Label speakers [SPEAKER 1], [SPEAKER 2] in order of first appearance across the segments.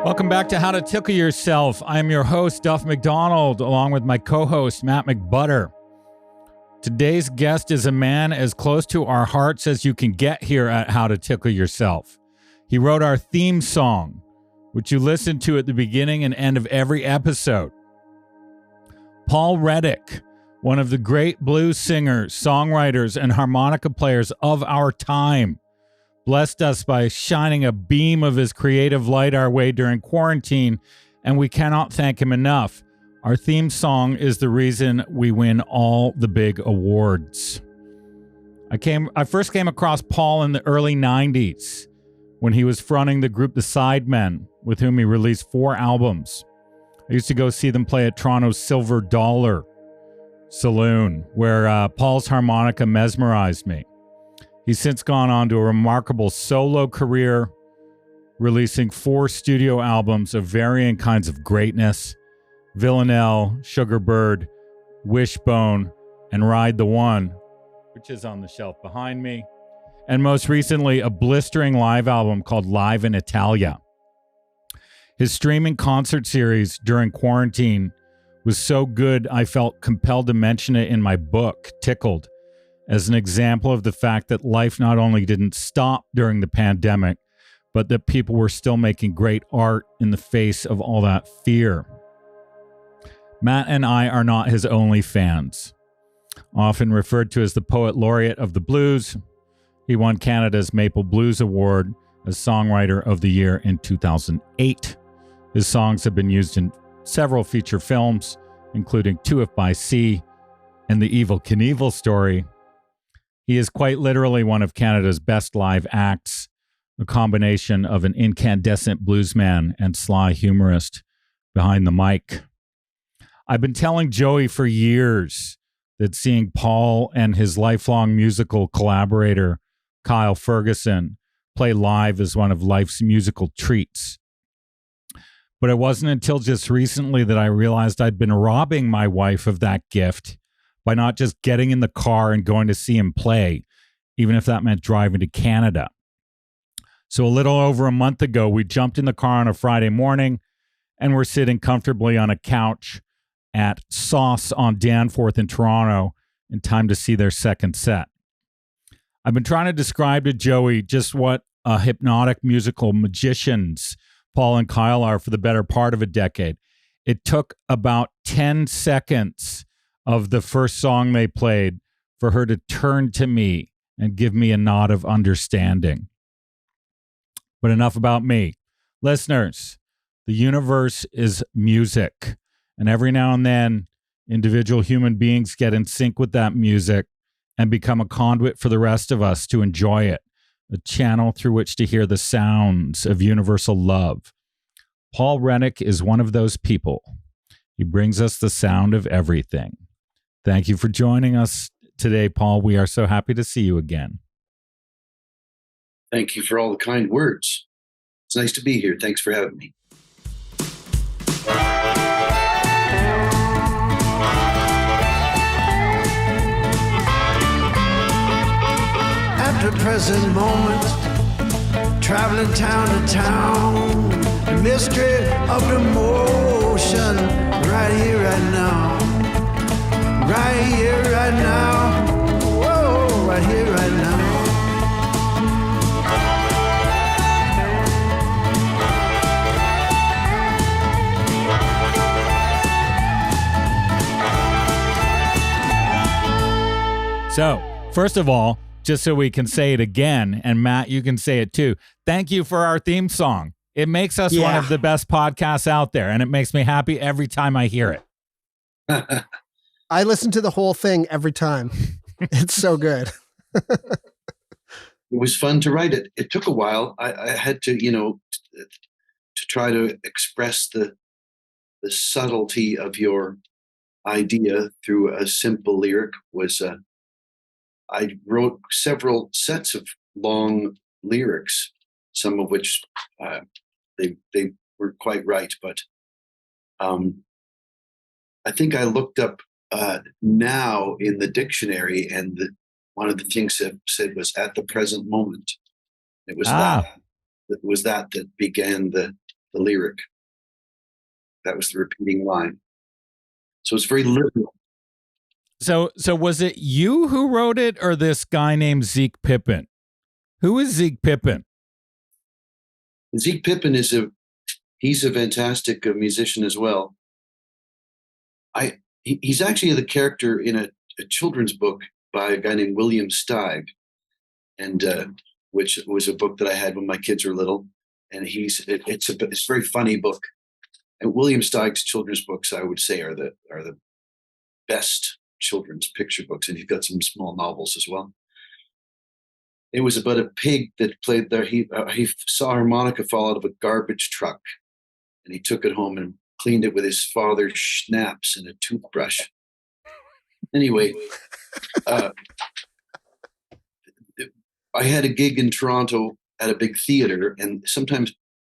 [SPEAKER 1] Welcome back to How to Tickle Yourself. I'm your host, Duff McDonald, along with my co-host, Matt McButter. Today's guest is a man as close to our hearts as you can get here at How to Tickle Yourself. He wrote our theme song, which you listen to at the beginning and end of every episode. Paul Reddick, one of the great blues singers, songwriters, and harmonica players of our time, blessed us by shining a beam of his creative light our way during quarantine, and we cannot thank him enough. Our theme song is the reason we win all the big awards. I first came across Paul in the early 90s when he was fronting the group The Sidemen, with whom he released 4 albums. I used to go see them play at Toronto's Silver Dollar Saloon, where Paul's harmonica mesmerized me. He's since gone on to a remarkable solo career, releasing 4 studio albums of varying kinds of greatness: Villanelle, Sugarbird, Wishbone, and Ride the One, which is on the shelf behind me. And most recently, a blistering live album called Live in Italia. His streaming concert series during quarantine was so good I felt compelled to mention it in my book, Tickle, as an example of the fact that life not only didn't stop during the pandemic, but that people were still making great art in the face of all that fear. Matt and I are not his only fans. Often referred to as the Poet Laureate of the Blues, he won Canada's Maple Blues Award as Songwriter of the Year in 2008. His songs have been used in several feature films, including Two If by Sea and The Evel Knievel Story. He is quite literally one of Canada's best live acts, a combination of an incandescent bluesman and sly humorist behind the mic. I've been telling Joey for years that seeing Paul and his lifelong musical collaborator, Kyle Ferguson, play live is one of life's musical treats. But it wasn't until just recently that I realized I'd been robbing my wife of that gift by not just getting in the car and going to see him play, even if that meant driving to Canada. So a little over a month ago, we jumped in the car on a Friday morning and we're sitting comfortably on a couch at Sauce on Danforth in Toronto in time to see their second set. I've been trying to describe to Joey just what hypnotic musical magicians Paul and Kyle are for the better part of a decade. It took about 10 seconds of the first song they played for her to turn to me and give me a nod of understanding. But enough about me. Listeners, the universe is music, and every now and then, individual human beings get in sync with that music and become a conduit for the rest of us to enjoy it, a channel through which to hear the sounds of universal love. Paul Reddick is one of those people. He brings us the sound of everything. Thank you for joining us today, Paul. We are so happy to see you again.
[SPEAKER 2] Thank you for all the kind words. It's nice to be here. Thanks for having me.
[SPEAKER 3] At the present moment, traveling town to town, the mystery of the motion, right here, right now. Right here, right now. Whoa, right here, right now.
[SPEAKER 1] So, first of all, just so we can say it again, and Matt, you can say it too, thank you for our theme song. It makes us one of the best podcasts out there, and it makes me happy every time I hear it.
[SPEAKER 4] I listen to the whole thing every time. It's so good.
[SPEAKER 2] It was fun to write it. It took a while. I had to, to try to express the subtlety of your idea through a simple lyric. I wrote several sets of long lyrics, some of which they were quite right, but I think I looked up now in the dictionary, and one of the things it said was "at the present moment." It was that began the the lyric. That was the repeating line. So it's very literal.
[SPEAKER 1] So was it you who wrote it, or this guy named Zeke Pippin? Who is Zeke Pippin?
[SPEAKER 2] Zeke Pippin he's a fantastic musician as well. He's actually the character in a children's book by a guy named William Steig, and which was a book that I had when my kids were little. And it's a very funny book. And William Steig's children's books, I would say, are the best children's picture books, and he's got some small novels as well. It was about a pig that played there. He saw a harmonica fall out of a garbage truck, and he took it home and cleaned it with his father's schnapps and a toothbrush. Anyway, I had a gig in Toronto at a big theater, and sometimes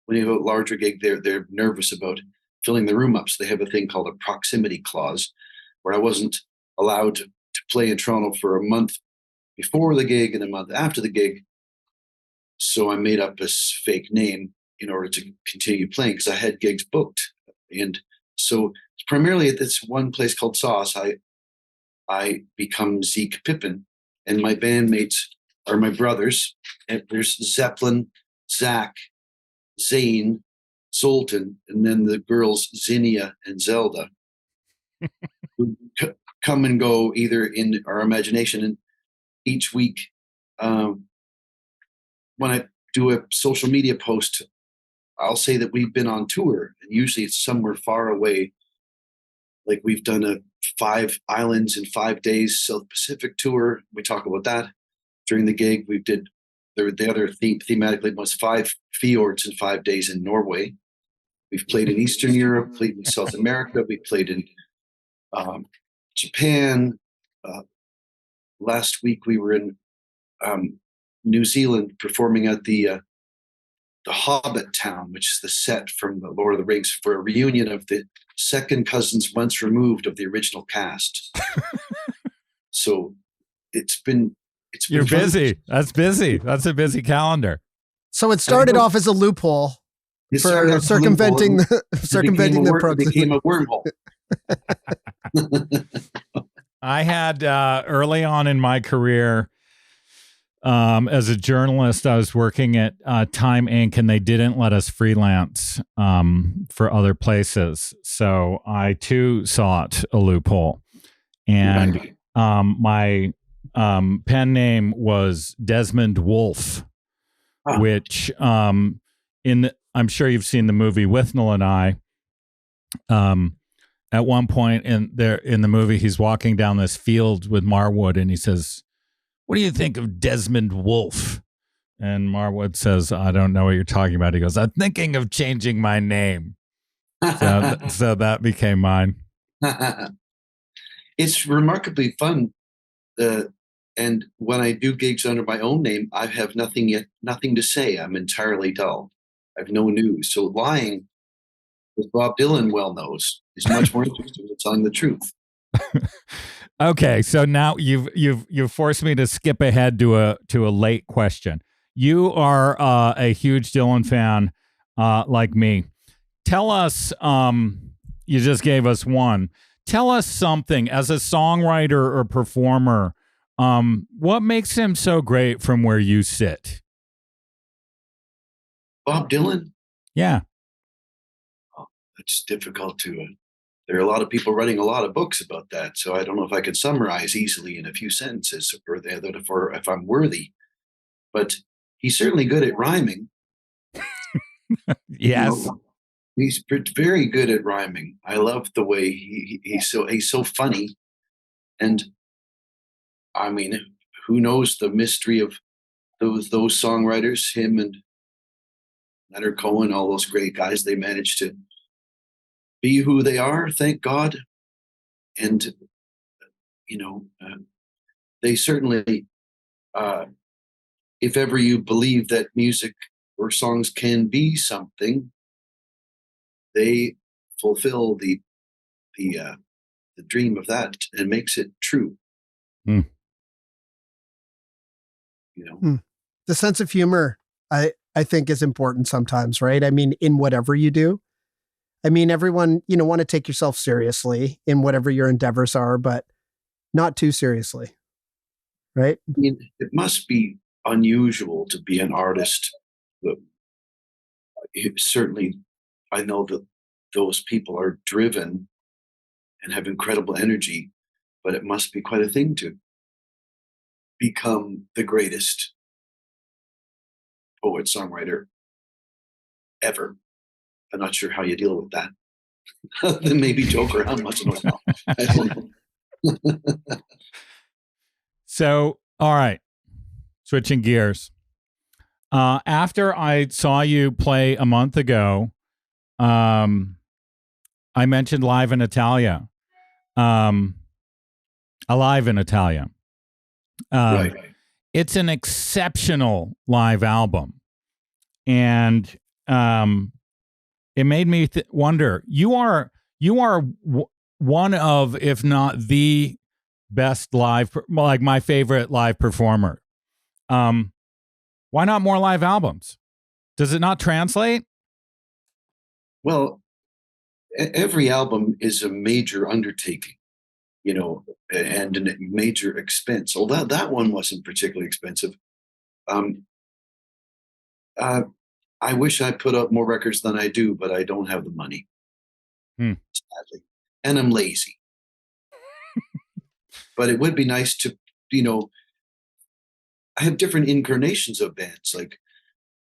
[SPEAKER 2] when you have a larger gig, they're nervous about filling the room up. So they have a thing called a proximity clause, where I wasn't allowed to play in Toronto for a month before the gig and a month after the gig. So I made up this fake name in order to continue playing, because I had gigs booked. And so primarily at this one place called Sauce, I become Zeke Pippin, and my bandmates are my brothers. And there's Zeppelin, Zach, Zane, Zoltan, and then the girls Zinnia and Zelda, who come and go either in our imagination. And each week, when I do a social media post, I'll say that we've been on tour, and usually it's somewhere far away. Like we've done a 5 islands in 5 days South Pacific tour. We talk about that during the gig. We did the other thematically was 5 fjords in 5 days in Norway. We've played in Eastern Europe, played in South America. We played in Japan. Last week we were in New Zealand performing at the Hobbit town, which is the set from the Lord of the Rings, for a reunion of the second cousins once removed of the original cast. So you're
[SPEAKER 1] fun. Busy. That's busy. That's a busy calendar.
[SPEAKER 4] So it started off as a loophole for circumventing the program.
[SPEAKER 2] It became a wormhole.
[SPEAKER 1] I had early on in my career, as a journalist, I was working at Time Inc., and they didn't let us freelance for other places. So I too sought a loophole, and my pen name was Desmond Wolfe, which I'm sure you've seen the movie Withnell and I. At one point in the movie, he's walking down this field with Marwood, and he says, "What do you think of Desmond Wolfe?" And Marwood says, "I don't know what you're talking about." He goes, "I'm thinking of changing my name." So that became mine.
[SPEAKER 2] It's remarkably fun. And when I do gigs under my own name, I have nothing to say. I'm entirely dull. I have no news. So lying, as Bob Dylan well knows, is much more interesting than telling the truth.
[SPEAKER 1] Okay, so now you've forced me to skip ahead to a late question. You are a huge Dylan fan, like me. Tell us, you just gave us one. Tell us something as a songwriter or performer. What makes him so great from where you sit?
[SPEAKER 2] Bob Dylan?
[SPEAKER 1] Yeah.
[SPEAKER 2] Oh, it's difficult to. There are a lot of people writing a lot of books about that, so I don't know if I could summarize easily in a few sentences if I'm worthy. But he's certainly good at rhyming.
[SPEAKER 1] Yes.
[SPEAKER 2] He's very good at rhyming. I love the way he's so funny. And I mean, who knows the mystery of those songwriters, him and Leonard Cohen, all those great guys. They managed to be who they are, thank God. And, they certainly, if ever you believe that music or songs can be something, they fulfill the dream of that and makes it true.
[SPEAKER 1] Mm.
[SPEAKER 4] The sense of humor. I think is important sometimes, right? I mean, in whatever you do. I mean, everyone, want to take yourself seriously in whatever your endeavors are, but not too seriously, right?
[SPEAKER 2] I mean, it must be unusual to be an artist. Certainly, I know that those people are driven and have incredible energy, but it must be quite a thing to become the greatest poet songwriter ever. I'm not sure how you deal with that. Then maybe joke around once in a while. I don't know.
[SPEAKER 1] So, all right, switching gears. After I saw you play a month ago, I mentioned Live in Italia. Alive in Italia.
[SPEAKER 2] Right.
[SPEAKER 1] It's an exceptional live album. And it made me wonder, you are one of, if not the best live, like my favorite live performer. Why not more live albums? Does it not translate?
[SPEAKER 2] Well, every album is a major undertaking, and a major expense. Although that one wasn't particularly expensive. I wish I put up more records than I do, but I don't have the money, sadly, and I'm lazy. But it would be nice to, I have different incarnations of bands, like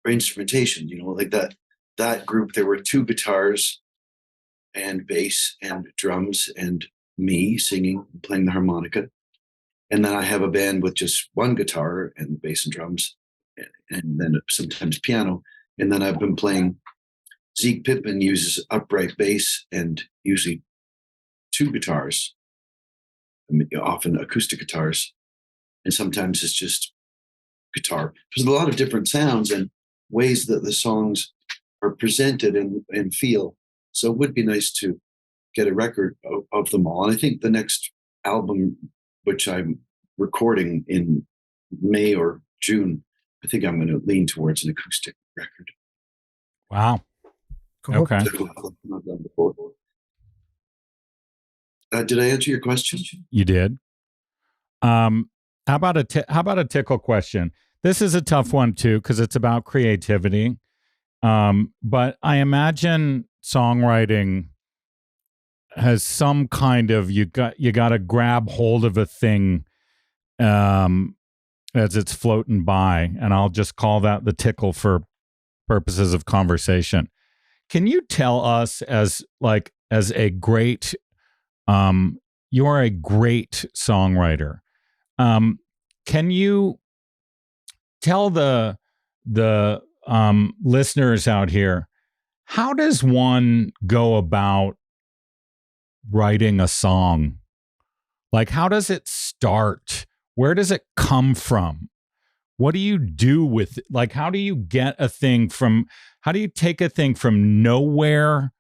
[SPEAKER 2] for instrumentation, like that group. There were 2 guitars and bass and drums and me singing, playing the harmonica. And then I have a band with just 1 guitar and bass and drums, and then sometimes piano. And then I've been playing. Zeke Pittman uses upright bass and usually 2 guitars, often acoustic guitars, and sometimes it's just guitar. There's a lot of different sounds and ways that the songs are presented and feel. So it would be nice to get a record of them all. And I think the next album, which I'm recording in May or June, I think I'm going to lean towards an acoustic record.
[SPEAKER 1] Wow.
[SPEAKER 4] Cool.
[SPEAKER 1] Okay.
[SPEAKER 2] Did I answer your question?
[SPEAKER 1] You did. How about a Tickle question? This is a tough one too, because it's about creativity. But I imagine songwriting has some kind of, you got to grab hold of a thing as it's floating by, and I'll just call that the tickle for purposes of conversation. Can you tell us, as a great, you are a great songwriter. Can you tell the listeners out here, how does one go about writing a song? Like, how does it start? Where does it come from? What do you do with it? Like, how do you take a thing from nowhere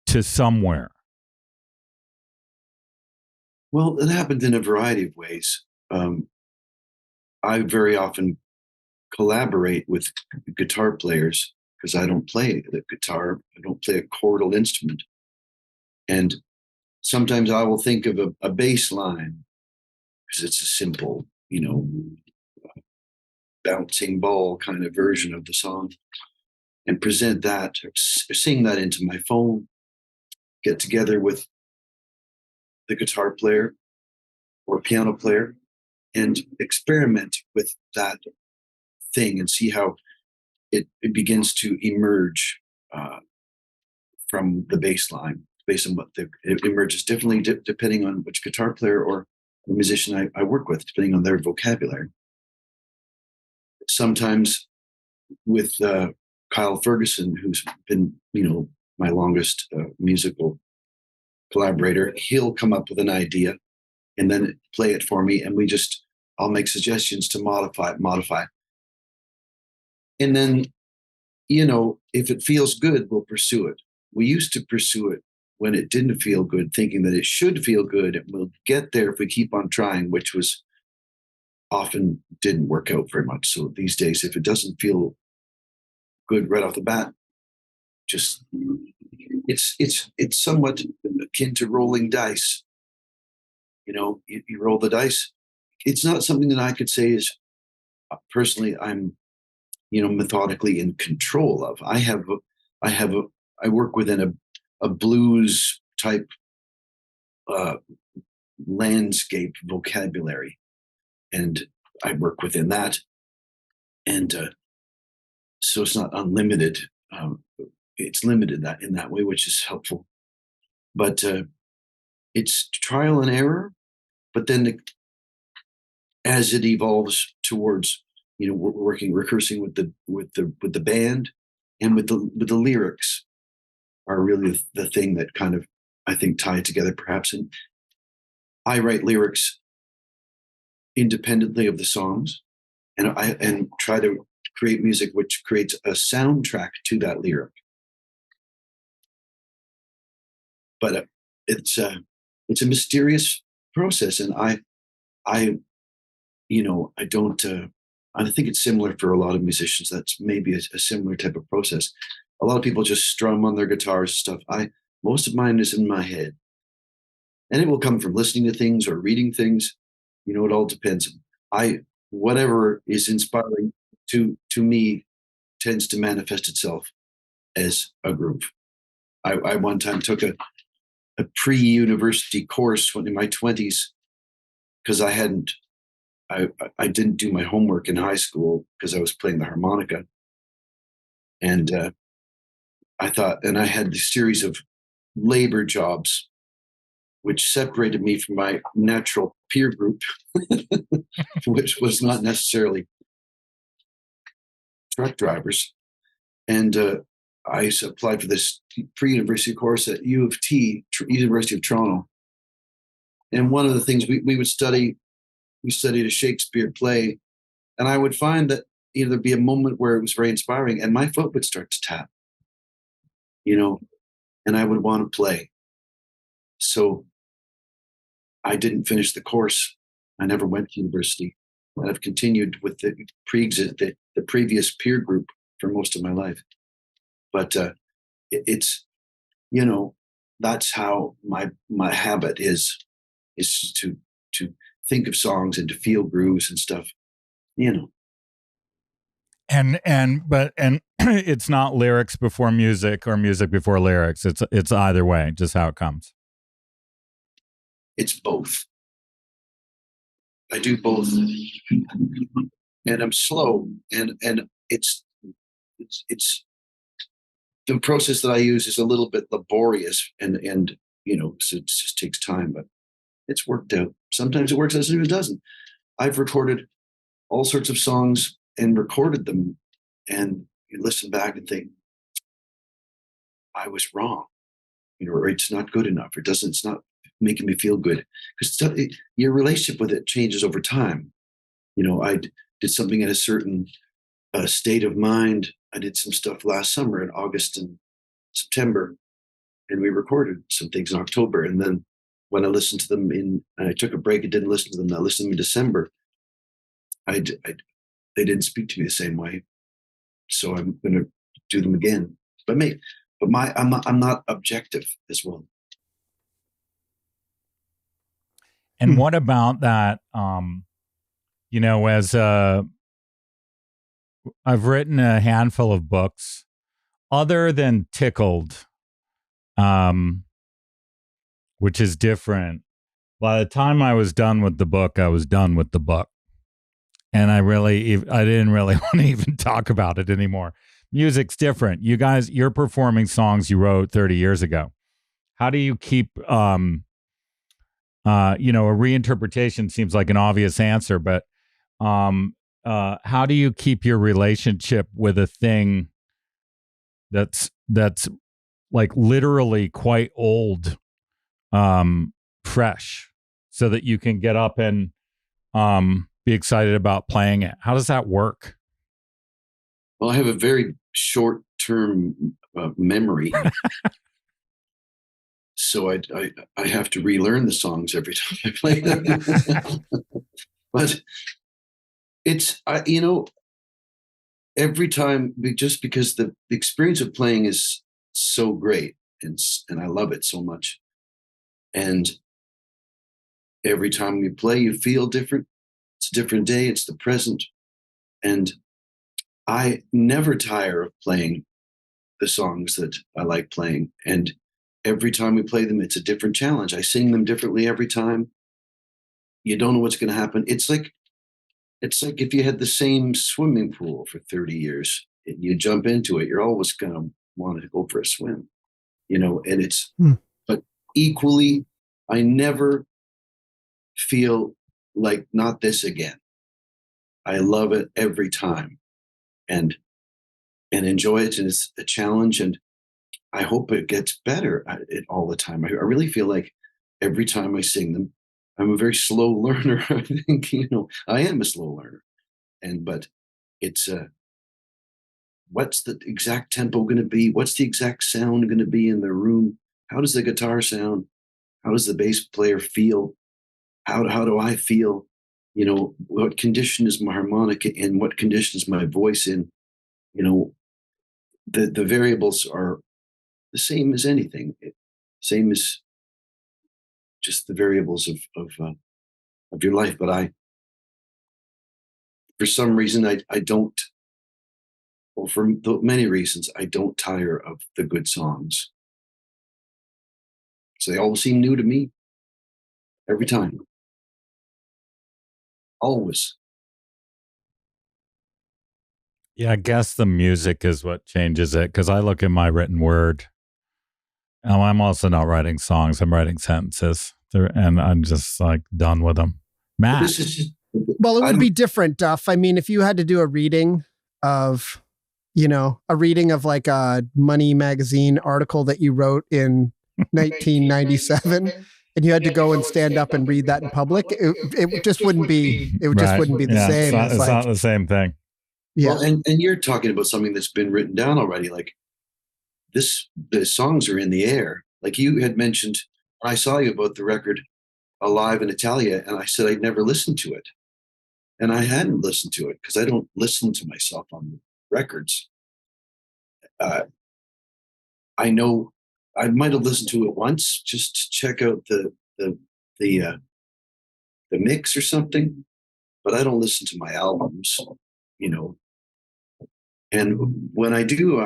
[SPEAKER 1] to somewhere?
[SPEAKER 2] Well, it happened in a variety of ways. I very often collaborate with guitar players because I don't play the guitar. I don't play a chordal instrument. And sometimes I will think of a bass line because it's a simple, bouncing ball kind of version of the song, and present that, or sing that into my phone, get together with the guitar player or piano player and experiment with that thing and see how it begins to emerge from the bass line, based on it emerges differently depending on which guitar player or the musician I work with, depending on their vocabulary. Sometimes with Kyle Ferguson, who's been, my longest musical collaborator, he'll come up with an idea and then play it for me, and I'll make suggestions to modify. And then, if it feels good, we'll pursue it. We used to pursue it when it didn't feel good, thinking that it should feel good and we'll get there if we keep on trying, which was often didn't work out very much. So these days, if it doesn't feel good right off the bat. Just it's somewhat akin to rolling dice. You roll the dice. It's not something that I could say is personally I'm methodically in control of. I work within a blues type landscape vocabulary, and I work within that, and so it's not unlimited. It's limited that in that way, which is helpful. But it's trial and error. But then, as it evolves towards, rehearsing with the band and with the lyrics, are really the thing that kind of, I think, tie it together perhaps. And I write lyrics independently of the songs, and try to create music which creates a soundtrack to that lyric. But it's a mysterious process, and I don't. I think it's similar for a lot of musicians. That's maybe a similar type of process. A lot of people just strum on their guitars and stuff. Most of mine is in my head, and it will come from listening to things or reading things. It all depends. Whatever is inspiring to me tends to manifest itself as a groove. I one time took a pre-university course when in my 20s, because I didn't do my homework in high school because I was playing the harmonica, and I had this series of labor jobs which separated me from my natural peer group, which was not necessarily truck drivers. And I applied for this pre-university course at U of T, University of Toronto. And one of the things we would study, we studied a Shakespeare play, and I would find that there'd be a moment where it was very inspiring, and my foot would start to tap, and I would want to play. So I didn't finish the course. I never went to university. And I've continued with the previous peer group for most of my life. But it's that's how my habit is to think of songs and to feel grooves and stuff.
[SPEAKER 1] And it's not lyrics before music or music before lyrics. It's either way, just how it comes.
[SPEAKER 2] It's both. I do both, and I'm slow, and it's the process that I use is a little bit laborious, and so it just takes time, but it's worked out. Sometimes it works, sometimes it doesn't. I've recorded all sorts of songs and recorded them, and you listen back and think, I was wrong, or it's not good enough, it's not making me feel good, because your relationship with it changes over time. I did something at a certain state of mind. I did some stuff last summer in August and September, and we recorded some things in October. And then when I listened to them and I took a break and didn't listen to them, I listened to them in December. They didn't speak to me the same way, so I'm going to do them again. But I'm not objective as well.
[SPEAKER 1] And what about that? As I've written a handful of books, other than Tickled, which is different. By the time I was done with the book, I was done with the book, and I didn't really want to even talk about it anymore. Music's different. You guys, you're performing songs you wrote 30 years ago. How do you keep a reinterpretation seems like an obvious answer, but how do you keep your relationship with a thing that's like literally quite old, fresh, so that you can get up and be excited about playing it? How does that work?
[SPEAKER 2] Well, I have a very short-term memory. So I have to relearn the songs every time I play them. But it's every time, just because the experience of playing is so great, and I love it so much. And every time we play, you feel different. It's a different day. It's the present. And I never tire of playing the songs that I like playing. And every time we play them, it's a different challenge. I sing them differently every time. You don't know what's going to happen. It's like if you had the same swimming pool for 30 years and you jump into it, you're always going to want to go for a swim, and it's, but equally, I never feel like not this again. I love it every time and enjoy it. And it's a challenge. And I hope it gets better at it all the time. I really feel like every time I sing them, I'm a very slow learner. I think, I am a slow learner. But it's what's the exact tempo going to be? What's the exact sound going to be in the room? How does the guitar sound? How does the bass player feel? How do I feel? What condition is my harmonica in? What condition is my voice in? The variables are the same as anything. Same as just the variables of your life. But for some reason, I don't, or for many reasons, I don't tire of the good songs. So they always seem new to me every time. Always.
[SPEAKER 1] Yeah, I guess the music is what changes it, because I look at my written word. I'm also not writing songs. I'm writing sentences, and I'm just like done with them. Matt.
[SPEAKER 4] Well, it would be different, Duff. I mean, if you had to do a reading of, like a Money magazine article that you wrote in 1997, and you had to go and stand up and read that in public, it just wouldn't be. It just wouldn't be the same.
[SPEAKER 1] It's not the same thing.
[SPEAKER 4] Yeah,
[SPEAKER 2] well, and you're talking about something that's been written down already. Like the songs are in the air. Like you had mentioned, I saw you about the record Alive in Italia, and I said I'd never listened to it. And I hadn't listened to it because I don't listen to myself on records. I know I might have listened to it once just to check out the mix or something, but I don't listen to my albums, And when I do,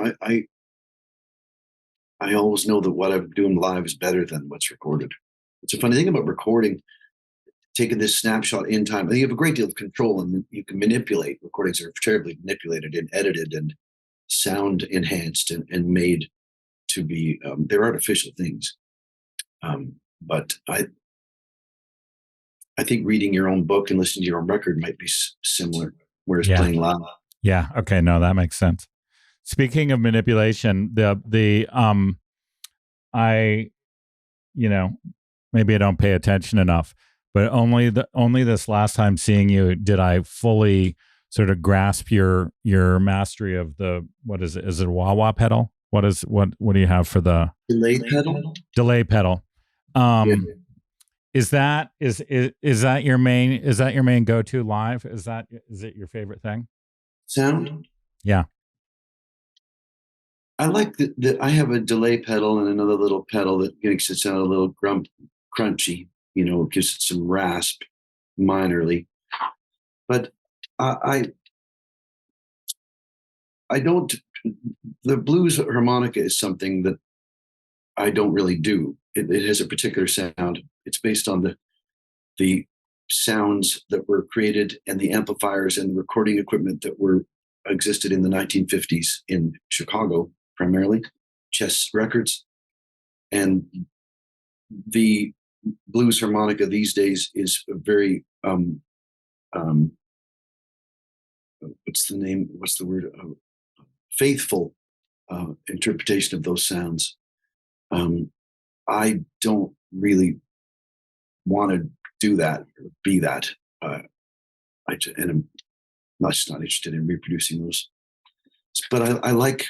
[SPEAKER 2] I always know that what I'm doing live is better than what's recorded. It's a funny thing about recording, taking this snapshot in time. You have a great deal of control, and you can manipulate. Recordings are terribly manipulated and edited and sound enhanced and made to be, they're artificial things. But I think reading your own book and listening to your own record might be similar, whereas playing live.
[SPEAKER 1] Yeah. Okay. No, that makes sense. Speaking of manipulation, I, maybe I don't pay attention enough, but only this last time seeing you did I fully sort of grasp your mastery of what is it? Is it a wah-wah pedal? What do you have for the
[SPEAKER 2] delay pedal?
[SPEAKER 1] Delay pedal. Is that your main go-to live? Is it your favorite thing?
[SPEAKER 2] Sound?
[SPEAKER 1] Yeah.
[SPEAKER 2] I like that I have a delay pedal and another little pedal that makes it sound a little crunchy, gives it some rasp minorly. But I don't, the blues harmonica is something that I don't really do. It has a particular sound. It's based on the sounds that were created and the amplifiers and the recording equipment that existed in the 1950s in Chicago, primarily, Chess Records. And the blues harmonica these days is a very, what's the word? Faithful interpretation of those sounds. I don't really want to do that or be that. And I'm not interested in reproducing those. But I like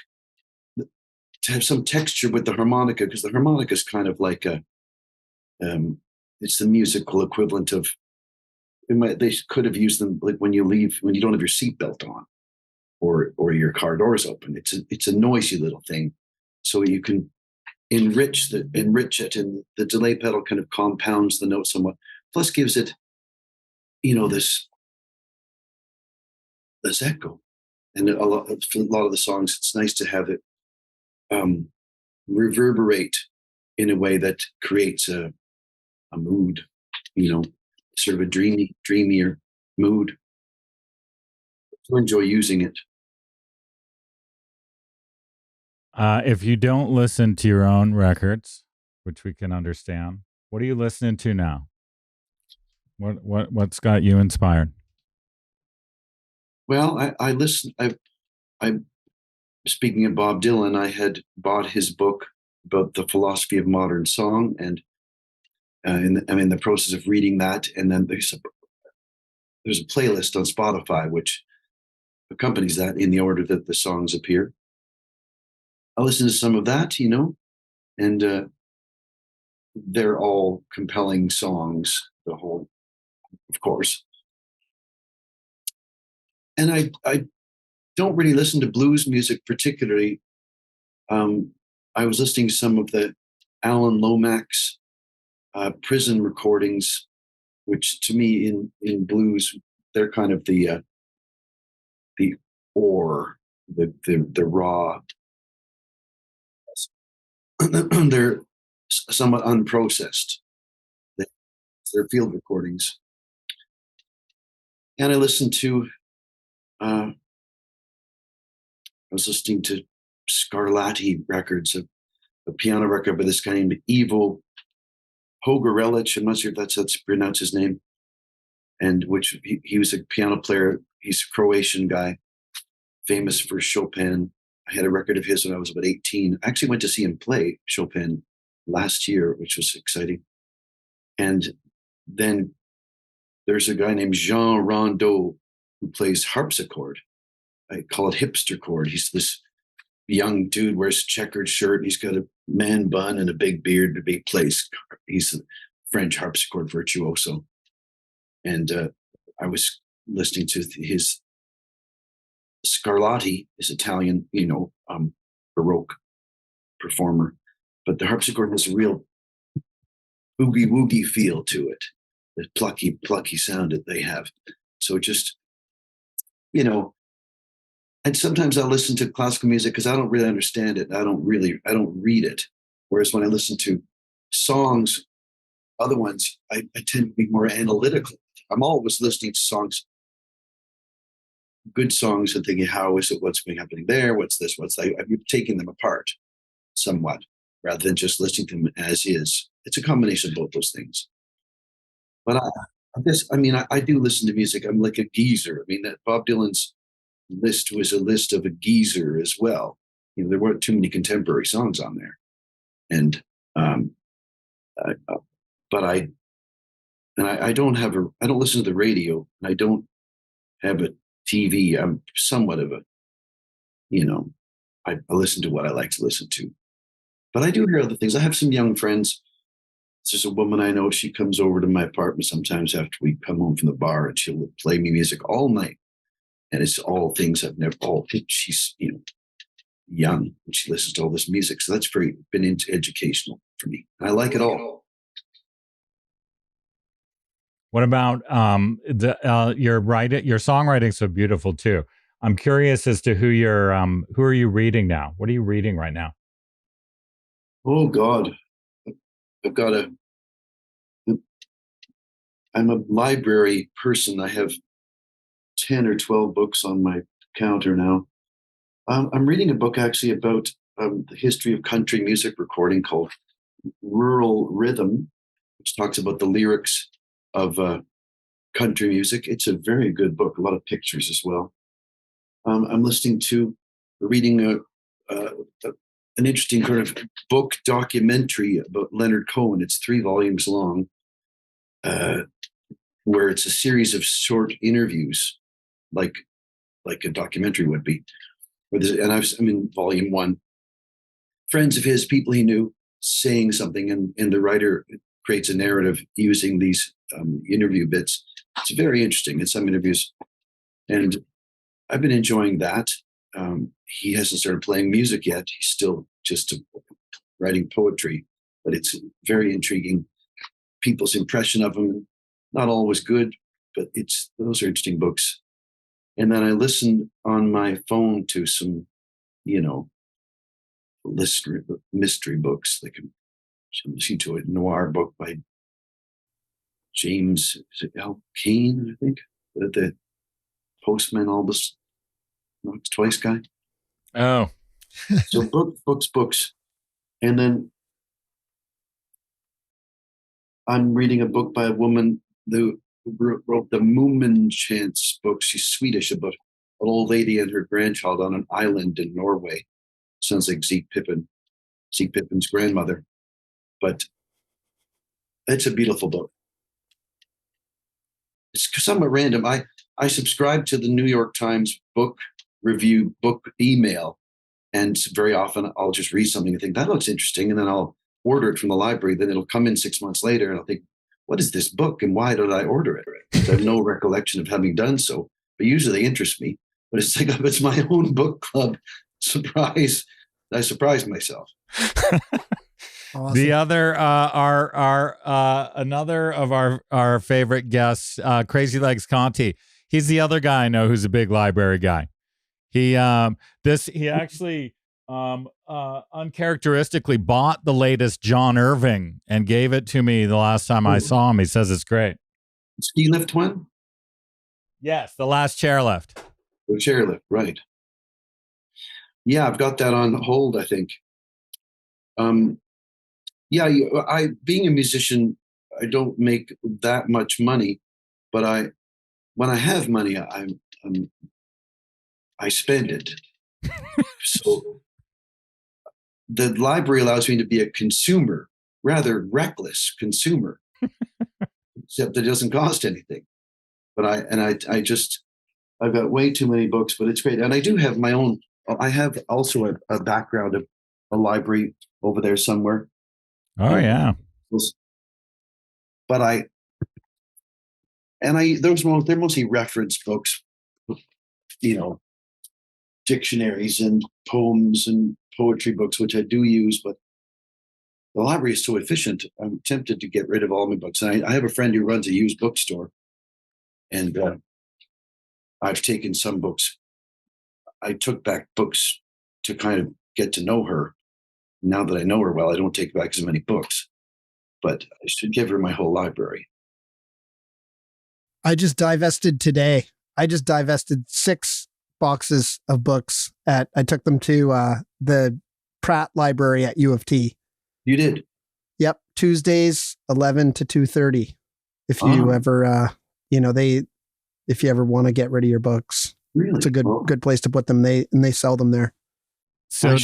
[SPEAKER 2] to have some texture with the harmonica, because the harmonica is kind of like it's the musical equivalent of. They could have used them like when you don't have your seatbelt on. or your car doors open. It's a noisy little thing, so you can enrich it, and the delay pedal kind of compounds the note somewhat. Plus, gives it, this echo. And a lot of the songs, it's nice to have it reverberate in a way that creates a mood, sort of a dreamier mood. I enjoy using it.
[SPEAKER 1] If you don't listen to your own records, which we can understand, what are you listening to now? What's got you inspired?
[SPEAKER 2] Well, I listen. I speaking of Bob Dylan, I had bought his book about the philosophy of modern song, and I'm in the process of reading that. And then there's a playlist on Spotify which accompanies that in the order that the songs appear. I listen to some of that, and they're all compelling songs. The whole, of course. And I don't really listen to blues music particularly. I was listening to some of the Alan Lomax prison recordings, which to me in blues, they're kind of the ore, the raw. They're somewhat unprocessed. They're field recordings. And I listened to I was listening to Scarlatti records, a piano record by this guy named Ivo Pogorelic. I'm not sure if that's how to pronounce his name. And which he was a piano player. He's a Croatian guy, famous for Chopin. I had a record of his when I was about 18. I actually went to see him play Chopin last year, which was exciting. And then there's a guy named Jean Rondeau who plays harpsichord. I call it hipster chord. He's this young dude, wears a checkered shirt. He's got a man bun and a big beard, but he plays. He's a French harpsichord virtuoso. And I was listening to his Scarlatti, is Italian, Baroque performer, but the harpsichord has a real boogie woogie feel to it. The plucky sound that they have. So just, and sometimes I listen to classical music because I don't really understand it. I don't read it. Whereas when I listen to songs, other ones, I tend to be more analytical. I'm always listening to songs, good songs, and thinking, how is it? What's been happening there? What's this? What's that? I'm taking them apart somewhat rather than just listening to them as is. It's a combination of both those things. But I do listen to music. I'm like a geezer. That Bob Dylan's list was a list of a geezer as well. There weren't too many contemporary songs on there, and but I don't listen to the radio. I don't have a TV. I'm somewhat of I listen to what I like to listen to, but I do hear other things. I have some young friends. There's a woman I know. She comes over to my apartment sometimes after we come home from the bar, and she'll play me music all night. And it's all things I've never. She's young and she listens to all this music, so that's been educational for me. I like it all.
[SPEAKER 1] What about your songwriting's so beautiful too. I'm curious as to who are you reading now? What are you reading right now?
[SPEAKER 2] Oh God, I'm a library person. I have 10 or 12 books on my counter now. I'm reading a book actually about the history of country music recording called Rural Rhythm, which talks about the lyrics of country music. It's a very good book, a lot of pictures as well. I'm reading an interesting kind of book documentary about Leonard Cohen. It's 3 volumes long, where it's a series of short interviews, like a documentary would be. And I'm in volume 1. Friends of his, people he knew, saying something, and the writer creates a narrative using these interview bits. It's very interesting. In some interviews, and I've been enjoying that. He hasn't started playing music yet. He's still just writing poetry, but it's very intriguing. People's impression of him, not always good, but those are interesting books. And then I listened on my phone to some, mystery books. Like I'm listening to a noir book by James L. Kane, I think, the Postman Albus Knocks Twice guy.
[SPEAKER 1] Oh,
[SPEAKER 2] so books, and then I'm reading a book by a woman who wrote the Moomin Chants book. She's Swedish, about an old lady and her grandchild on an island in Norway. Sounds like Zeke Pippin's grandmother, but it's a beautiful book. It's somewhat random. I subscribe to the New York Times book review book email, and very often I'll just read something and think that looks interesting, and then I'll order it from the library. Then it'll come in 6 months later, and I'll think, what is this book, and why did I order it? I have no recollection of having done so, but usually they interest me. But it's like it's my own book club surprise. I surprised myself.
[SPEAKER 4] Awesome.
[SPEAKER 1] The other, another of our favorite guests, Crazy Legs Conti. He's the other guy I know who's a big library guy. He actually uncharacteristically bought the latest John Irving and gave it to me the last time I saw him. He says it's great.
[SPEAKER 2] Ski lift one?
[SPEAKER 1] Yes, the last chairlift.
[SPEAKER 2] The chairlift, right. Yeah, I've got that on hold, I think. Being a musician, I don't make that much money, but when I have money, I spend it. So the library allows me to be a consumer, rather reckless consumer, except it doesn't cost anything. But I've got way too many books, but it's great. And I do have my own. I have also a background of a library over there somewhere.
[SPEAKER 1] Oh yeah.
[SPEAKER 2] But they're mostly reference books, dictionaries and poems and poetry books, which I do use, but the library is so efficient. I'm tempted to get rid of all my books. And I have a friend who runs a used bookstore, and I've taken some books. I took back books to kind of get to know her. Now that I know her well, I don't take back as many books, but I should give her my whole library.
[SPEAKER 4] I just divested today. I just divested 6 boxes of books I took them to the Pratt Library at U of T.
[SPEAKER 2] You did?
[SPEAKER 4] Yep. Tuesdays, 11 to 2:30. If you ever, if you ever want to get rid of your books,
[SPEAKER 2] really,
[SPEAKER 4] it's a good place to put them. They sell them there.
[SPEAKER 1] So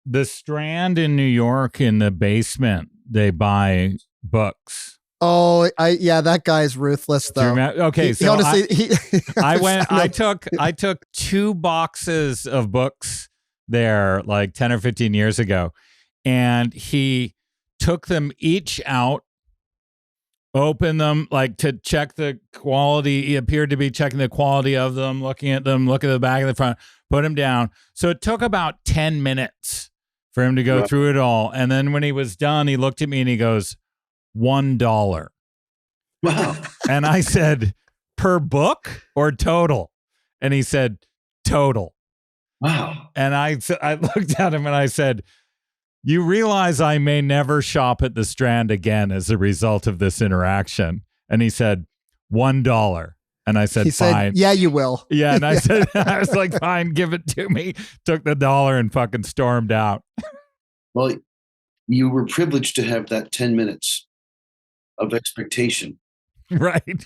[SPEAKER 1] the Strand in New York, in the basement, they buy books.
[SPEAKER 4] Oh, that guy's ruthless though.
[SPEAKER 1] Okay,
[SPEAKER 4] so honestly,
[SPEAKER 1] I took 2 boxes of books there like 10 or 15 years ago, and he took them each out, opened them like to check the quality. He appeared to be checking the quality of them, looking at them, look at the back and the front, put them down. So it took about 10 minutes for him to go through it all. And then when he was done, he looked at me and he goes, $1.
[SPEAKER 2] Wow.
[SPEAKER 1] And I said, per book or total? And he said, total.
[SPEAKER 2] Wow.
[SPEAKER 1] And I looked at him and I said, you realize I may never shop at the Strand again as a result of this interaction. And he said, $1. And I said, fine.
[SPEAKER 4] Yeah, you will.
[SPEAKER 1] Yeah. And I said, I was like, fine, give it to me. Took the $1 and fucking stormed out.
[SPEAKER 2] Well, you were privileged to have that 10 minutes of expectation.
[SPEAKER 1] Right.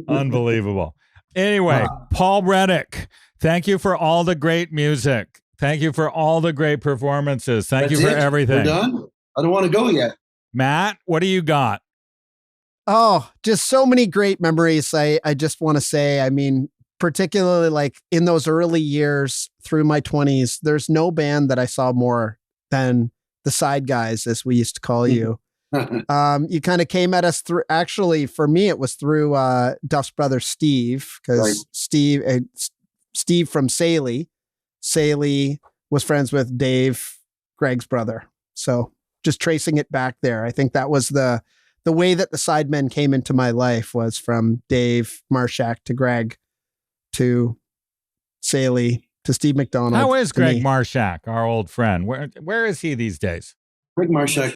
[SPEAKER 1] Unbelievable. Anyway, Paul Reddick, thank you for all the great music. Thank you for all the great performances. Thank you for everything.
[SPEAKER 2] We're done? I don't want to go yet.
[SPEAKER 1] Matt, what do you got?
[SPEAKER 4] Oh, just so many great memories. I just want to say, I mean, particularly like in those early years through my 20s, there's no band that I saw more than the Side Guys, as we used to call you. You kind of came at us through, actually, for me, it was through Duff's brother, Steve, because Steve, Steve from Saley. Saley was friends with Dave, Greg's brother. So just tracing it back there, I think that was the way that the Sidemen came into my life, was from Dave Marshak to Greg to Saley to Steve McDonald.
[SPEAKER 1] How is Greg Marshak, our old friend? Where is he these days?
[SPEAKER 2] Greg Marshak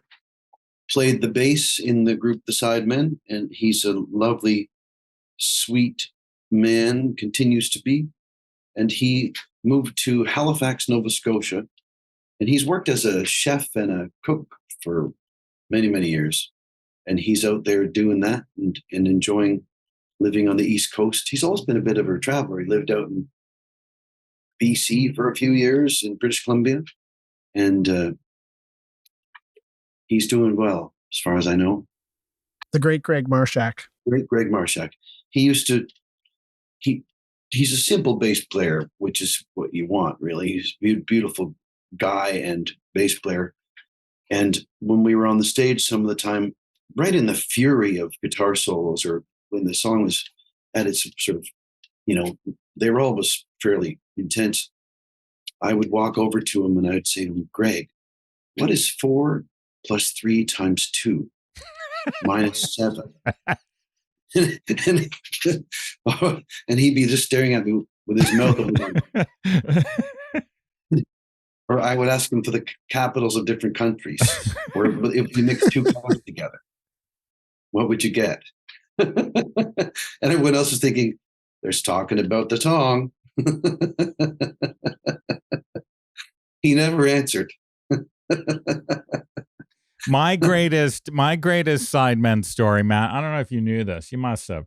[SPEAKER 2] played the bass in the group The Sidemen, and he's a lovely, sweet man, continues to be. And he moved to Halifax, Nova Scotia, and he's worked as a chef and a cook for many, many years. And he's out there doing that and enjoying living on the East Coast. He's always been a bit of a traveler. He lived out in BC for a few years in British Columbia, and he's doing well, as far as I know.
[SPEAKER 4] The great Greg Marshak.
[SPEAKER 2] Great Greg Marshak. He's a simple bass player, which is what you want, really. He's a beautiful guy and bass player. And when we were on the stage some of the time, right in the fury of guitar solos, or when the song was at its sort of, they were always fairly intense, I would walk over to him and I would say to him, Greg, what is 4 + 3 × 2 - 7? and he'd be just staring at me with his mouth open. Or I would ask him for the capitals of different countries. Or if you mix 2 colors together, what would you get? And everyone else is thinking, they're talking about the tongue. He never answered.
[SPEAKER 1] My greatest Sidemen story, Matt, I don't know if you knew this. You must have.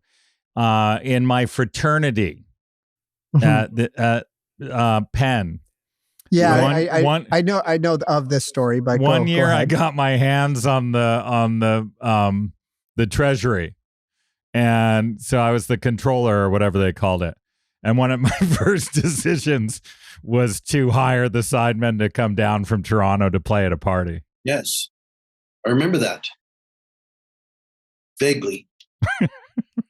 [SPEAKER 1] In my fraternity at Penn.
[SPEAKER 4] Yeah, I know of this story. But
[SPEAKER 1] one year I got my hands on the treasury, and so I was the controller or whatever they called it. And one of my first decisions was to hire the Sidemen to come down from Toronto to play at a party.
[SPEAKER 2] Yes. I remember that. Vaguely.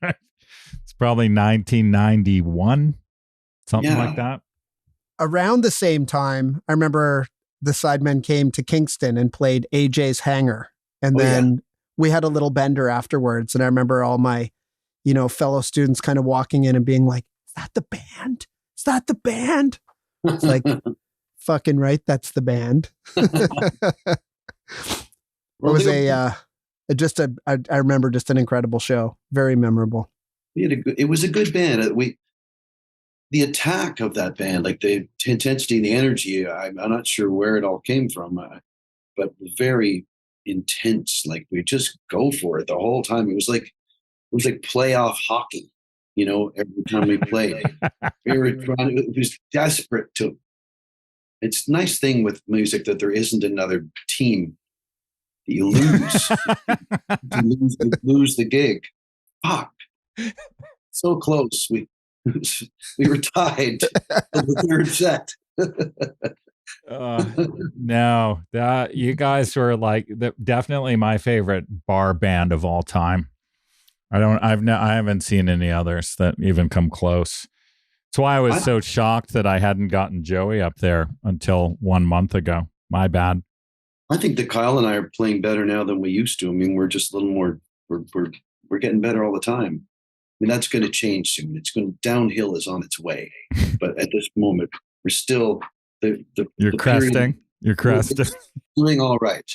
[SPEAKER 1] It's probably 1991, something like that.
[SPEAKER 4] Around the same time, I remember the Sidemen came to Kingston and played AJ's Hangar. And then we had a little bender afterwards. And I remember all my, fellow students kind of walking in and being like, is that the band? Is that the band? It's like, fucking right, that's the band. It was I remember just an incredible show. Very memorable.
[SPEAKER 2] It was a good band. The attack of that band, like the intensity and the energy, I'm not sure where it all came from, but very intense. Like we just go for it the whole time. It was like playoff hockey, every time we played. It was desperate to. It's a nice thing with music that there isn't another team. You lose. you lose the gig. Fuck. So close. We were tied in the third set.
[SPEAKER 1] No, that you guys were like definitely my favorite bar band of all time. I haven't seen any others that even come close. That's why I was so shocked that I hadn't gotten Joey up there until 1 month ago. My bad.
[SPEAKER 2] I think that Kyle and I are playing better now than we used to. I mean, we're just a little more. We're getting better all the time. I mean, that's going to change soon. Downhill is on its way, but at this moment, we're still
[SPEAKER 1] You're cresting. You're cresting.
[SPEAKER 2] Doing all right.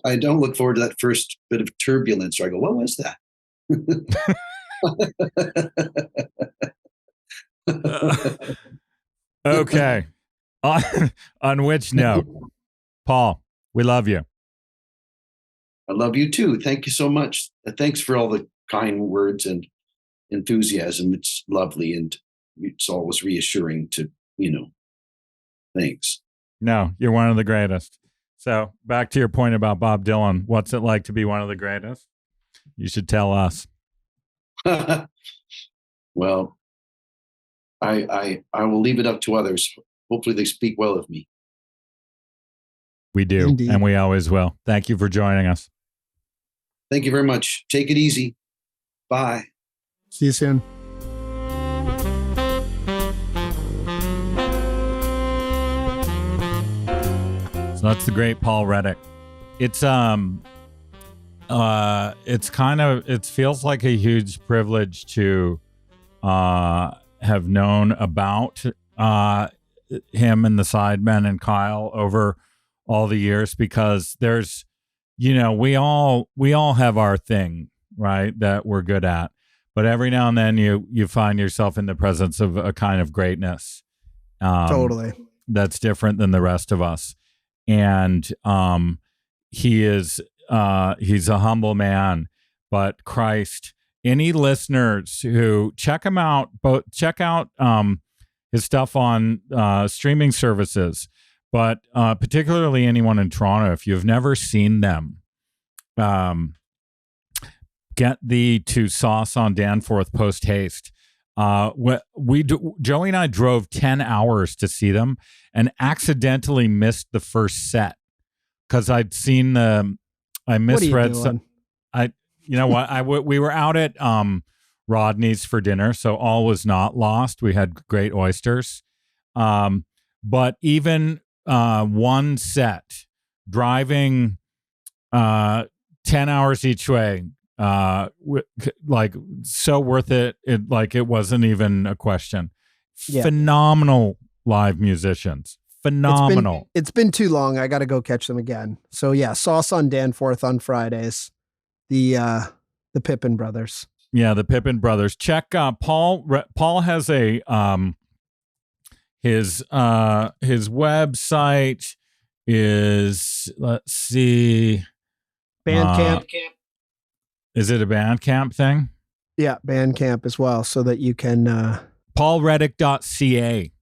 [SPEAKER 2] I don't look forward to that first bit of turbulence where I go, what was that?
[SPEAKER 1] Okay. On which note, Paul, we love you.
[SPEAKER 2] I love you too. Thank you so much. Thanks for all the kind words and enthusiasm. It's lovely, and it's always reassuring to, thanks.
[SPEAKER 1] No, you're one of the greatest. So back to your point about Bob Dylan. What's it like to be one of the greatest? You should tell us.
[SPEAKER 2] Well, I will leave it up to others. Hopefully they speak well of me.
[SPEAKER 1] We do.
[SPEAKER 4] Indeed.
[SPEAKER 1] And we always will. Thank you for joining us.
[SPEAKER 2] Thank you very much. Take it easy. Bye.
[SPEAKER 4] See you soon.
[SPEAKER 1] So that's the great Paul Reddick. It feels like a huge privilege to have known about him and the Sidemen and Kyle over all the years, because there's, we all have our thing, right, that we're good at, but every now and then you find yourself in the presence of a kind of greatness
[SPEAKER 4] Totally.
[SPEAKER 1] that's different than the rest of us. And he's a humble man, but Christ, any listeners who check out his stuff on streaming services, but particularly anyone in Toronto, if you've never seen them, get thee to Sauce on Danforth post haste. Joey and I drove 10 hours to see them and accidentally missed the first set because I misread some. You know what? We were out at Rodney's for dinner, so all was not lost. We had great oysters. But even one set, driving 10 hours each way, like so worth it. It wasn't even a question.
[SPEAKER 4] Yeah.
[SPEAKER 1] Phenomenal live musicians. Phenomenal.
[SPEAKER 4] It's been too long. I got to go catch them again. So yeah, Sauce on Danforth on Fridays. The Pippin brothers.
[SPEAKER 1] Yeah, the Pippin brothers. Check Paul. Paul has a his website is, let's see,
[SPEAKER 4] Bandcamp.
[SPEAKER 1] Is it a Bandcamp thing?
[SPEAKER 4] Yeah, Bandcamp as well, so that you can
[SPEAKER 1] paulreddick.ca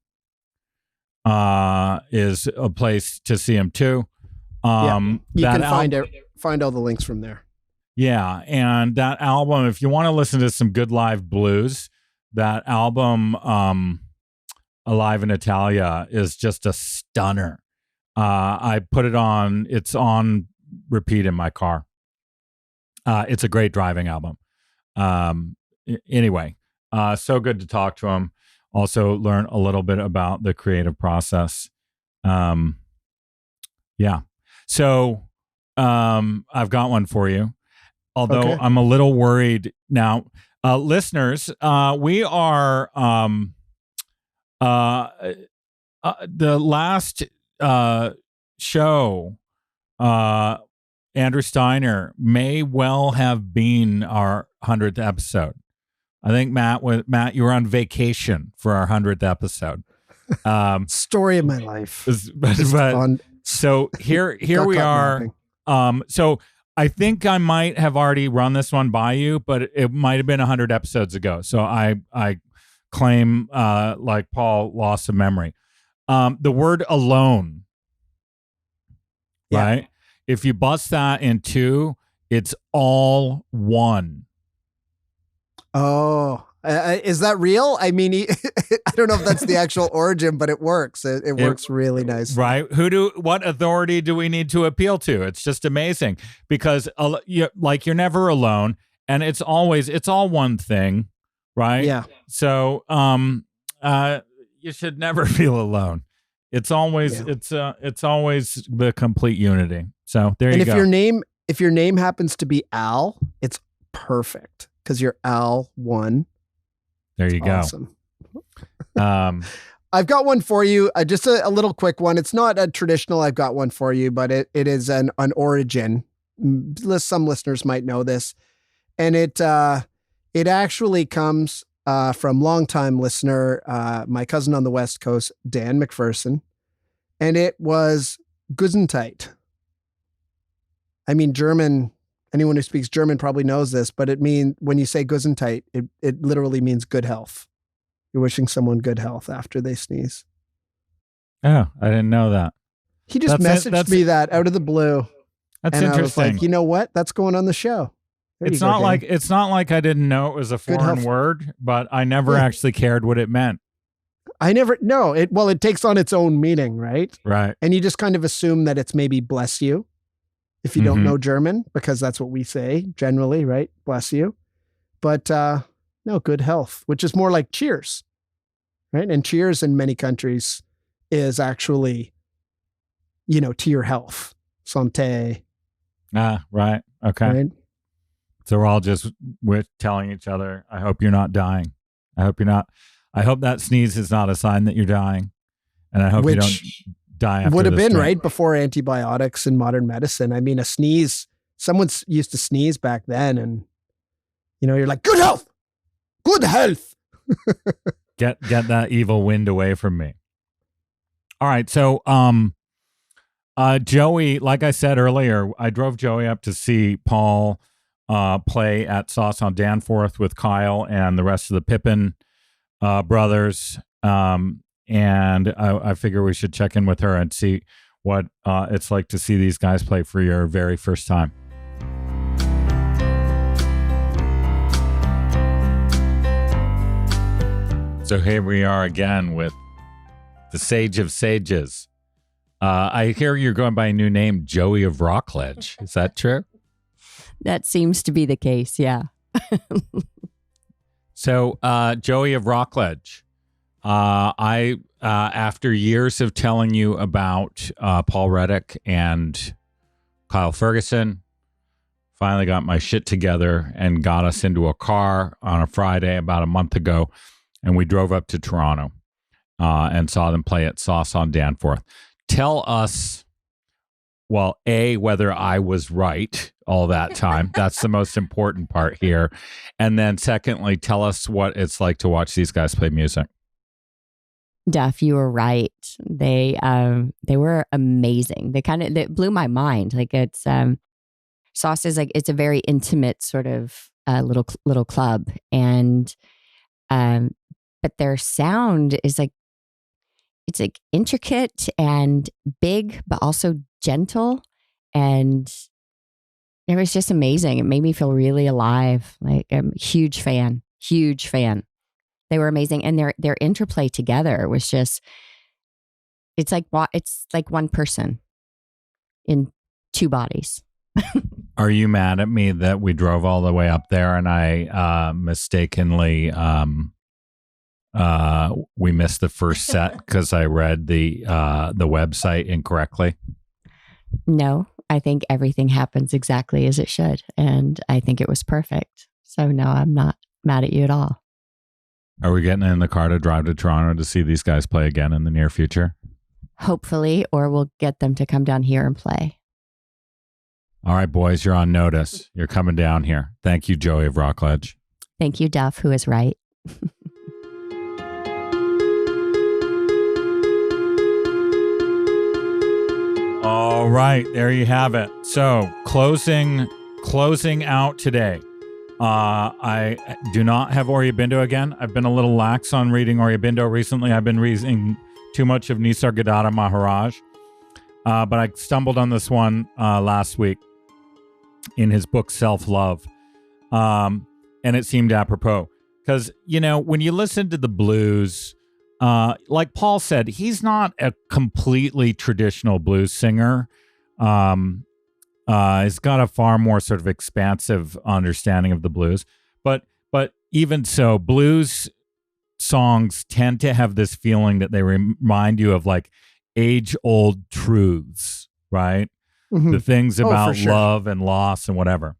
[SPEAKER 1] is a place to see him too.
[SPEAKER 4] You can find all the links from there.
[SPEAKER 1] Yeah, and that album, if you want to listen to some good live blues, that album, Alive in Italia, is just a stunner. I put it on, it's on repeat in my car. It's a great driving album. Anyway, so good to talk to him. Also learn a little bit about the creative process. Yeah. So I've got one for you. Although
[SPEAKER 4] Okay.
[SPEAKER 1] I'm a little worried now. Listeners, we are the last show, Andrew Steiner, may well have been our 100th episode. I think Matt, you were on vacation for our 100th episode.
[SPEAKER 4] Story of my life.
[SPEAKER 1] So here we are. So I think I might have already run this one by you, but it might have been 100 episodes ago. So I claim, like Paul, loss of memory. The word alone,
[SPEAKER 4] Yeah.
[SPEAKER 1] right? If you bust that in two, it's all one.
[SPEAKER 4] Oh, is that real? I mean, I don't know if that's the actual origin, but it works. It works really nice.
[SPEAKER 1] Right. What authority do we need to appeal to? It's just amazing because you're never alone, and it's all one thing. Right.
[SPEAKER 4] Yeah.
[SPEAKER 1] So, you should never feel alone. It's always, it's always the complete unity. So there you go.
[SPEAKER 4] And if your name happens to be Al, it's perfect because you're Al one.
[SPEAKER 1] There you go.
[SPEAKER 4] Awesome.
[SPEAKER 1] I've
[SPEAKER 4] got one for you. Just a little quick one. It's not a traditional I've got one for you, but it is an origin. Some listeners might know this. And it actually comes from longtime listener, my cousin on the West Coast, Dan McPherson. And it was Gesundheit. I mean, German, anyone who speaks German probably knows this, but when you say Gesundheit, it literally means good health. You're wishing someone good health after they sneeze.
[SPEAKER 1] Oh, I didn't know that.
[SPEAKER 4] He just messaged me that out of the blue.
[SPEAKER 1] That's
[SPEAKER 4] and
[SPEAKER 1] interesting.
[SPEAKER 4] I was like, you know what? That's going on the show.
[SPEAKER 1] It's not like I didn't know it was a foreign word, but I never actually cared what it meant.
[SPEAKER 4] It takes on its own meaning, right?
[SPEAKER 1] Right.
[SPEAKER 4] And you just kind of assume that it's maybe bless you if you don't know German, because that's what we say generally, right? Bless you. But no, good health, which is more like cheers, right? And cheers in many countries is actually to your health. Santé.
[SPEAKER 1] Right. Okay.
[SPEAKER 4] Right?
[SPEAKER 1] So we're all just telling each other, I hope you're not dying. I hope that sneeze is not a sign that you're dying. And I hope you don't die after
[SPEAKER 4] would have
[SPEAKER 1] this
[SPEAKER 4] been
[SPEAKER 1] drink.
[SPEAKER 4] right before antibiotics and modern medicine. I mean, a sneeze, someone used to sneeze back then, and you're like, good health.
[SPEAKER 1] Get that evil wind away from me. All right. So, Joey, like I said earlier, I drove Joey up to see Paul play at Sauce on Danforth with Kyle and the rest of the Pippin brothers. And I figure we should check in with her and see what it's like to see these guys play for your very first time. So here we are again with the Sage of Sages. I hear you're going by a new name, Joey of Rockledge. Is that true?
[SPEAKER 5] That seems to be the case, yeah.
[SPEAKER 1] So, Joey of Rockledge, I after years of telling you about Paul Reddick and Kyle Ferguson, finally got my shit together and got us into a car on a Friday about a month ago, and we drove up to Toronto and saw them play at Sauce on Danforth. Tell us, well, A, whether I was right all that time. That's the most important part here. And then secondly, tell us what it's like to watch these guys play music.
[SPEAKER 5] Duff, you were right. They were amazing. They blew my mind. Like it's Sauce is like, it's a very intimate sort of little club, and but their sound is like, it's like intricate and big, but also gentle. And it was just amazing. It made me feel really alive. Like I'm a huge fan. They were amazing. And their interplay together was just, it's like one person in two bodies.
[SPEAKER 1] Are you mad at me that we drove all the way up there and I mistakenly we missed the first set because I read the website incorrectly?
[SPEAKER 5] No, I think everything happens exactly as it should, and I think it was perfect. So no, I'm not mad at you at all.
[SPEAKER 1] Are we getting in the car to drive to Toronto to see these guys play again in the near future?
[SPEAKER 5] Hopefully, or we'll get them to come down here and play.
[SPEAKER 1] All right, boys, you're on notice. You're coming down here. Thank you, Joey of Rockledge.
[SPEAKER 5] Thank you, Duff, who is right.
[SPEAKER 1] All right, there you have it. So closing out today. I do not have Aurobindo again. I've been a little lax on reading Aurobindo recently. I've been reading too much of Nisargadatta Maharaj. But I stumbled on this one last week in his book Self-Love. And it seemed apropos. Because, when you listen to the blues, like Paul said, he's not a completely traditional blues singer. He's got a far more sort of expansive understanding of the blues. But even so, blues songs tend to have this feeling that they remind you of like age-old truths, right? Mm-hmm. The things about love and loss and whatever.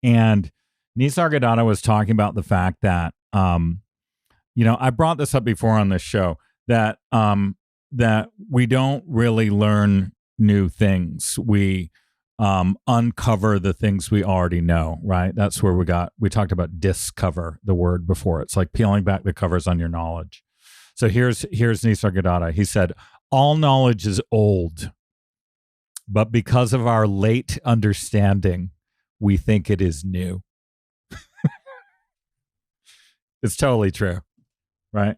[SPEAKER 1] And Nisargadatta was talking about the fact that, I brought this up before on this show, that that we don't really learn new things. We uncover the things we already know, right? That's where we talked about discover, the word before. It's like peeling back the covers on your knowledge. So here's Nisargadatta. He said, all knowledge is old, but because of our late understanding, we think it is new. It's totally true, right?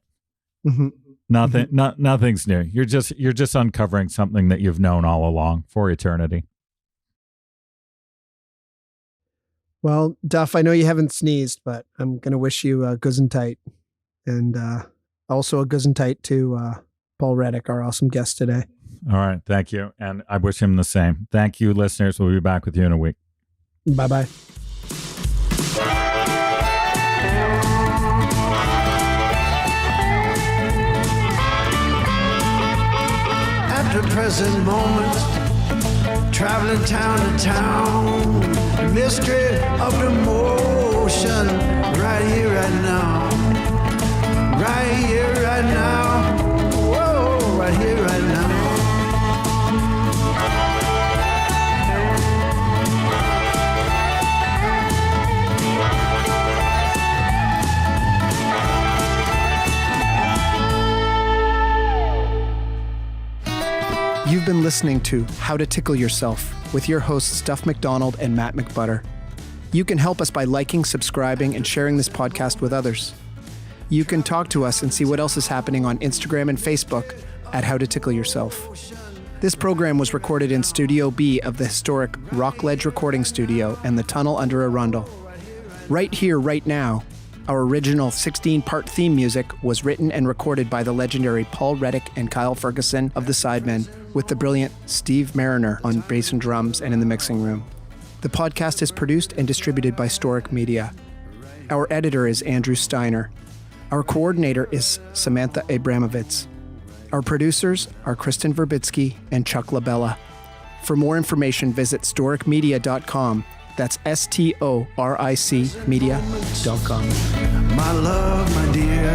[SPEAKER 1] Mm-hmm. Nothing's new. You're just uncovering something that you've known all along for eternity.
[SPEAKER 4] Well, Duff, I know you haven't sneezed, but I'm going to wish you a Gesundheit, and also a Gesundheit to Paul Reddick, our awesome guest today.
[SPEAKER 1] All right. Thank you. And I wish him the same. Thank you, listeners. We'll be back with you in a week.
[SPEAKER 4] Bye-bye.
[SPEAKER 3] after present moment, traveling town to town, the mystery of the motion, right here, right now, right here, right now, whoa, right here, right now.
[SPEAKER 4] You've been listening to How to Tickle Yourself with your hosts Duff McDonald and Matt McButter. You can help us by liking, subscribing, and sharing this podcast with others. You can talk to us and see what else is happening on Instagram and Facebook at How to Tickle Yourself. This program was recorded in Studio B of the historic Rockledge Recording Studio and the Tunnel under Arundel. Right here, right now, our original 16-part theme music was written and recorded by the legendary Paul Reddick and Kyle Ferguson of the Sidemen, with the brilliant Steve Mariner on bass and drums and in the mixing room. The podcast is produced and distributed by Storic Media. Our editor is Andrew Steiner. Our coordinator is Samantha Abramovitz. Our producers are Kristen Verbitsky and Chuck LaBella. For more information, visit storicmedia.com. That's STORIC media.com.
[SPEAKER 3] My love, my dear,